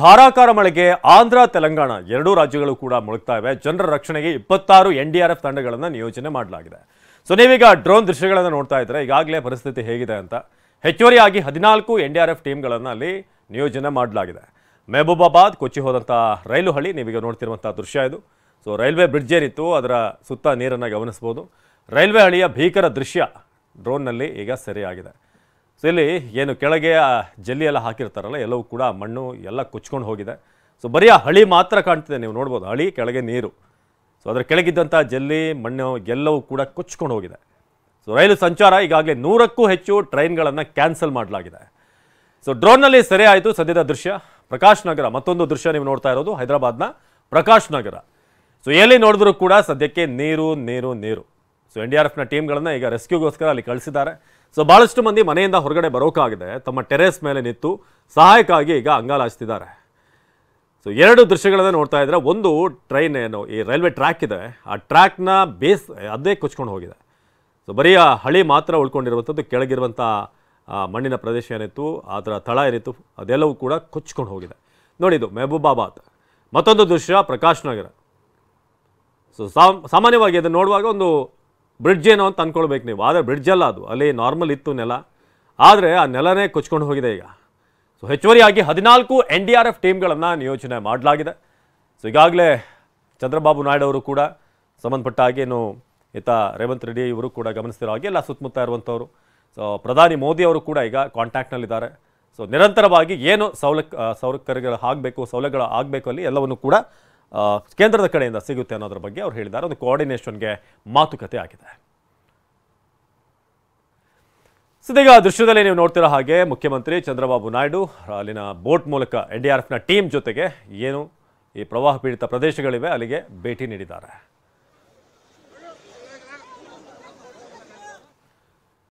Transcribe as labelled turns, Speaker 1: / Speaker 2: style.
Speaker 1: ಧಾರಾಕಾರ ಮಳೆಗೆ ಆಂಧ್ರ ತೆಲಂಗಾಣ ಎರಡೂ ರಾಜ್ಯಗಳು ಕೂಡ ಮುಳುಗ್ತಾ ಇವೆ. ಜನರ ರಕ್ಷಣೆಗೆ 26 NDRF ತಂಡಗಳನ್ನು ನಿಯೋಜನೆ ಮಾಡಲಾಗಿದೆ. ಸೊ ನೀವೀಗ ಡ್ರೋನ್ ದೃಶ್ಯಗಳನ್ನು ನೋಡ್ತಾ ಇದ್ರೆ ಈಗಾಗಲೇ ಪರಿಸ್ಥಿತಿ ಹೇಗಿದೆ ಅಂತ. ಹೆಚ್ಚುವರಿಯಾಗಿ 14 NDRF ಟೀಮ್ಗಳನ್ನು ಅಲ್ಲಿ ನಿಯೋಜನೆ ಮಾಡಲಾಗಿದೆ. ಮೆಹಬೂಬಾಬಾದ್ ಕೊಚ್ಚಿ ಹೋದಂಥ ರೈಲು ಹಳಿ ನೀವೀಗ ನೋಡ್ತಿರುವಂಥ ದೃಶ್ಯ ಇದು. ಸೊ ರೈಲ್ವೆ ಬ್ರಿಡ್ಜ್ ಏನಿತ್ತು ಅದರ ಸುತ್ತ ನೀರನ್ನು ಗಮನಿಸ್ಬೋದು. ರೈಲ್ವೆ ಹಳಿಯ ಭೀಕರ ದೃಶ್ಯ ಡ್ರೋನ್ನಲ್ಲಿ ಈಗ ಸೆರೆಯಾಗಿದೆ. ಸೊ ಇಲ್ಲಿ ಏನು ಕೆಳಗೆ ಜಲ್ಲಿ ಎಲ್ಲ ಹಾಕಿರ್ತಾರಲ್ಲ ಎಲ್ಲವೂ ಕೂಡ ಮಣ್ಣು ಎಲ್ಲ ಕೊಚ್ಕೊಂಡು ಹೋಗಿದೆ. ಸೊ ಬರೀ ಆ ಹಳಿ ಮಾತ್ರ ಕಾಣ್ತಿದೆ, ನೀವು ನೋಡ್ಬೋದು. ಹಳಿ ಕೆಳಗೆ ನೀರು, ಸೊ ಅದರ ಕೆಳಗಿದ್ದಂಥ ಜಲ್ಲಿ ಮಣ್ಣು ಎಲ್ಲವೂ ಕೂಡ ಕೊಚ್ಕೊಂಡು ಹೋಗಿದೆ. ಸೊ ರೈಲು ಸಂಚಾರ ಈಗಾಗಲೇ 100ಕ್ಕೂ ಹೆಚ್ಚು ಟ್ರೈನ್ಗಳನ್ನು ಕ್ಯಾನ್ಸಲ್ ಮಾಡಲಾಗಿದೆ. ಸೊ ಡ್ರೋನ್ನಲ್ಲಿ ಸೆರೆ ಆಯಿತು ಸದ್ಯದ ದೃಶ್ಯ. ಪ್ರಕಾಶ್ ನಗರ ಮತ್ತೊಂದು ದೃಶ್ಯ ನೀವು ನೋಡ್ತಾ ಇರೋದು, ಹೈದರಾಬಾದ್ನ ಪ್ರಕಾಶ್ ನಗರ. ಸೊ ಎಲ್ಲಿ ನೋಡಿದ್ರೂ ಕೂಡ ಸದ್ಯಕ್ಕೆ ನೀರು ನೀರು ನೀರು. ಸೊ NDRFನ ಟೀಮ್ಗಳನ್ನು ಈಗ ರೆಸ್ಕ್ಯೂಗೋಸ್ಕರ ಅಲ್ಲಿ ಕಳಿಸಿದ್ದಾರೆ. ಸೊ ಭಾಳಷ್ಟು ಮಂದಿ ಮನೆಯಿಂದ ಹೊರಗಡೆ ಬರೋಕ್ಕಾಗಿದೆ, ತಮ್ಮ ಟೆರೇಸ್ ಮೇಲೆ ನಿಂತು ಸಹಾಯಕ್ಕಾಗಿ ಈಗ ಅಂಗಾಲಾಚ್ತಿದ್ದಾರೆ. ಸೊ ಎರಡು ದೃಶ್ಯಗಳನ್ನು ನೋಡ್ತಾ ಇದ್ರೆ, ಒಂದು ಟ್ರೈನ್ ಏನು ಈ ರೈಲ್ವೆ ಟ್ರ್ಯಾಕ್ ಇದೆ, ಆ ಟ್ರ್ಯಾಕ್ನ ಬೇಸ್ ಅದೇ ಕೊಚ್ಕೊಂಡು ಹೋಗಿದೆ. ಸೊ ಬರೀ ಆ ಹಳಿ ಮಾತ್ರ ಉಳ್ಕೊಂಡಿರುವಂಥದ್ದು, ಕೆಳಗಿರುವಂಥ ಮಣ್ಣಿನ ಪ್ರದೇಶ ಏನಿತ್ತು, ಅದರ ತಳ ಏನಿತ್ತು ಅದೆಲ್ಲವೂ ಕೂಡ ಕೊಚ್ಕೊಂಡು ಹೋಗಿದೆ. ನೋಡಿದ್ದು ಮೆಹಬೂಬಾಬಾದ್. ಮತ್ತೊಂದು ದೃಶ್ಯ ಪ್ರಕಾಶ್ ನಗರ. ಸೊ ಸಾಮಾನ್ಯವಾಗಿ ಅದನ್ನು ನೋಡುವಾಗ ಒಂದು ಬ್ರಿಡ್ಜ್ ಏನೋ ಅಂತ ಅಂದ್ಕೊಳ್ಬೇಕು ನೀವು, ಆದರೆ ಬ್ರಿಡ್ಜ್ ಅಲ್ಲ ಅದು, ಅಲ್ಲಿ ನಾರ್ಮಲ್ ಇತ್ತು ನೆಲ, ಆದರೆ ಆ ನೆಲನೇ ಕೊಚ್ಕೊಂಡು ಹೋಗಿದೆ ಈಗ. ಸೊ ಹೆಚ್ಚುವರಿಯಾಗಿ 14 NDRF ಟೀಮ್ಗಳನ್ನು ನಿಯೋಜನೆ ಮಾಡಲಾಗಿದೆ. ಸೊ ಈಗಾಗಲೇ ಚಂದ್ರಬಾಬು ನಾಯ್ಡು ಅವರು ಕೂಡ ಸಂಬಂಧಪಟ್ಟ ಹಾಗೆ ಏನು ರೇವಂತ್ ರೆಡ್ಡಿ ಇವರು ಕೂಡ ಗಮನಿಸ್ತಿರೋ ಹಾಗೆ ಎಲ್ಲ ಸುತ್ತಮುತ್ತ ಇರುವಂಥವ್ರು. ಸೊ ಪ್ರಧಾನಿ ಮೋದಿ ಅವರು ಕೂಡ ಈಗ ಕಾಂಟ್ಯಾಕ್ಟ್ನಲ್ಲಿದ್ದಾರೆ. ಸೊ ನಿರಂತರವಾಗಿ ಏನು ಸೌಲಭ್ಯಗಳು ಆಗಬೇಕು ಅಲ್ಲಿ ಎಲ್ಲವನ್ನು ಕೂಡ ಕೇಂದ್ರದ ಕಡೆಯಿಂದ ಸಿಗುತ್ತೆ ಅನ್ನೋದ್ರ ಬಗ್ಗೆ ಅವ್ರು ಹೇಳಿದ್ದಾರೆ. ಒಂದು ಕೋಆರ್ಡಿನೇಷನ್ಗೆ ಮಾತುಕತೆ ಆಗಿದೆ. ಸದ್ಯಗ ದೃಶ್ಯದಲ್ಲಿ ನೀವು ನೋಡ್ತಿರೋ ಹಾಗೆ ಮುಖ್ಯಮಂತ್ರಿ ಚಂದ್ರಬಾಬು ನಾಯ್ಡು ಅಲ್ಲಿನ ಬೋಟ್ ಮೂಲಕ NDRFನ ಟೀಮ್ ಜೊತೆಗೆ ಏನು ಈ ಪ್ರವಾಹ ಪೀಡಿತ ಪ್ರದೇಶಗಳಿವೆ ಅಲ್ಲಿಗೆ ಭೇಟಿ ನೀಡಿದ್ದಾರೆ.